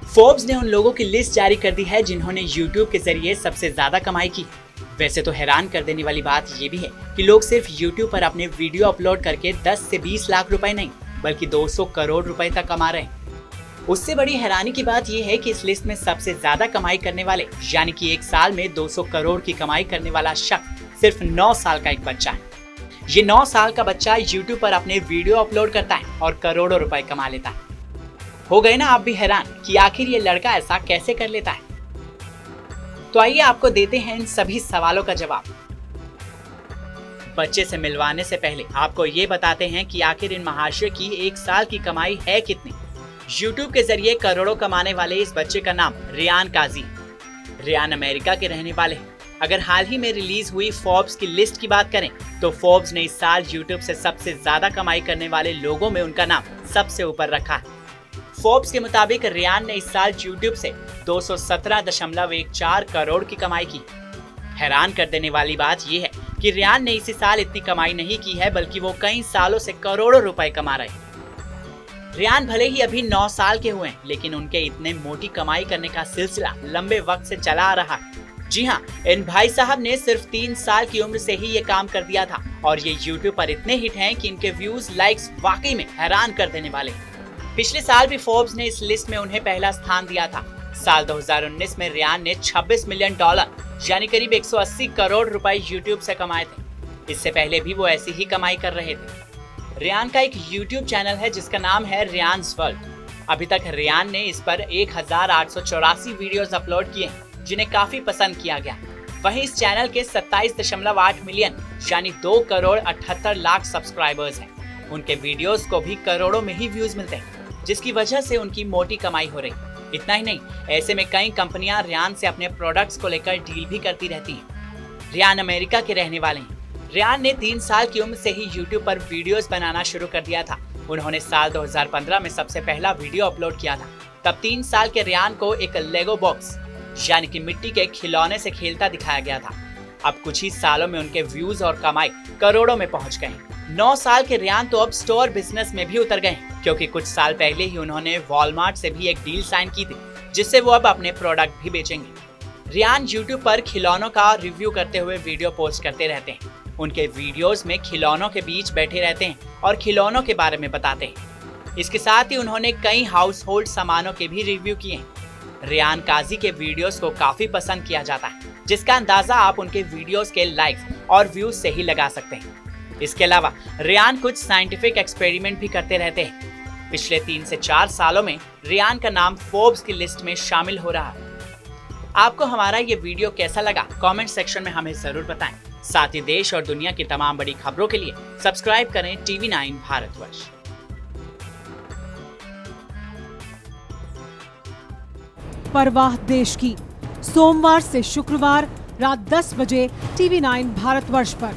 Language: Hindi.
फोर्ब्स ने उन लोगों की लिस्ट जारी कर दी है जिन्होंने यूट्यूब के जरिए सबसे ज्यादा कमाई की। वैसे तो हैरान कर देने वाली बात ये भी है कि लोग सिर्फ यूट्यूब पर अपने वीडियो अपलोड करके 10 से 20 लाख रुपए नहीं बल्कि 200 करोड़ रुपए तक कमा रहे हैं। उससे बड़ी हैरानी की बात यह है कि इस लिस्ट में सबसे ज्यादा कमाई करने वाले यानी कि एक साल में 200 करोड़ की कमाई करने वाला शख्स सिर्फ 9 साल का एक बच्चा है। ये 9 साल का बच्चा यूट्यूब पर अपने वीडियो अपलोड करता है और करोड़ों रुपए कमा लेता है। हो गए ना आप भी हैरान कि आखिर ये लड़का ऐसा कैसे कर लेता है? तो आइए आपको देते हैं इन सभी सवालों का जवाब। बच्चे से मिलवाने से पहले आपको ये बताते हैं कि आखिर इन महाशय की एक साल की कमाई है कितनी। यूट्यूब के जरिए करोड़ों कमाने वाले इस बच्चे का नाम रेयान काजी। रेयान अमेरिका के रहने वाले हैं। अगर हाल ही में रिलीज हुई फोर्ब्स की लिस्ट की बात करें तो फोर्ब्स ने इस साल यूट्यूब से सबसे ज्यादा कमाई करने वाले लोगों में उनका नाम सबसे ऊपर रखा है। फोर्ब्स के मुताबिक रेयान ने इस साल यूट्यूब से 217.14 करोड़ की कमाई की। हैरान कर देने वाली बात यह है कि रेयान ने इसी साल इतनी कमाई नहीं की है बल्कि वो कई सालों से करोड़ों रुपए कमा रहे हैं। रेयान भले ही अभी 9 साल के हुए हैं लेकिन उनके इतने मोटी कमाई करने का सिलसिला लंबे वक्त से चला आ रहा है। जी हाँ, इन भाई साहब ने सिर्फ 3 साल की उम्र से ही ये काम कर दिया था और ये यूट्यूब पर इतने हिट हैं कि इनके व्यूज लाइक्स वाकई में हैरान कर देने वाले। पिछले साल भी फोर्ब्स ने इस लिस्ट में उन्हें पहला स्थान दिया था। साल 2019 में रेयान ने $26 मिलियन यानी करीब 180 करोड़ रुपए यूट्यूब से कमाए थे। इससे पहले भी वो ऐसी ही कमाई कर रहे थे। रेयान का एक यूट्यूब चैनल है जिसका नाम है रेयान्स वर्ल्ड। अभी तक रेयान ने इस पर 1884 वीडियोस अपलोड किए हैं जिन्हें काफी पसंद किया गया। वहीं इस चैनल के 27.8 मिलियन यानी 2 करोड़ 78 लाख सब्सक्राइबर्स हैं। उनके वीडियोस को भी करोड़ों में ही व्यूज मिलते हैं जिसकी वजह से उनकी मोटी कमाई हो रही। इतना ही नहीं, ऐसे में कई कंपनियां रेयान से अपने प्रोडक्ट्स को लेकर डील भी करती रहती हैं। रेयान अमेरिका के रहने वाले हैं। रेयान ने 3 साल की उम्र से ही यूट्यूब पर वीडियोस बनाना शुरू कर दिया था। उन्होंने साल 2015 में सबसे पहला वीडियो अपलोड किया था। तब 3 साल के रेयान को एक लेगो बॉक्स यानी कि मिट्टी के खिलौने से खेलता दिखाया गया था। अब कुछ ही सालों में उनके व्यूज और कमाई करोड़ों में पहुंच गए। 9 साल के रेयान तो अब स्टोर बिजनेस में भी उतर गए क्योंकि कुछ साल पहले ही उन्होंने वॉलमार्ट से भी एक डील साइन की थी जिससे वो अब अपने प्रोडक्ट भी बेचेंगे। रेयान यूट्यूब पर खिलौनों का रिव्यू करते हुए वीडियो पोस्ट करते रहते हैं। उनके वीडियोस में खिलौनों के बीच बैठे रहते हैं और खिलौनों के बारे में बताते हैं। इसके साथ ही उन्होंने कई हाउस होल्ड सामानों के भी रिव्यू किए हैं। रेयान काजी के वीडियोस को काफी पसंद किया जाता है जिसका अंदाजा आप उनके वीडियोस के लाइक्स और व्यूज से ही लगा सकते हैं। इसके अलावा रेयान कुछ साइंटिफिक एक्सपेरिमेंट भी करते रहते हैं। पिछले 3 से 4 सालों में रेयान का नाम फोर्ब्स की लिस्ट में शामिल हो रहा है। आपको हमारा ये वीडियो कैसा लगा कमेंट सेक्शन में हमें जरूर बताएं। साथ ही देश और दुनिया की तमाम बड़ी खबरों के लिए सब्सक्राइब करें TV9 भारतवर्ष। परवाह देश की, सोमवार से शुक्रवार रात 10 बजे TV9 भारतवर्ष पर।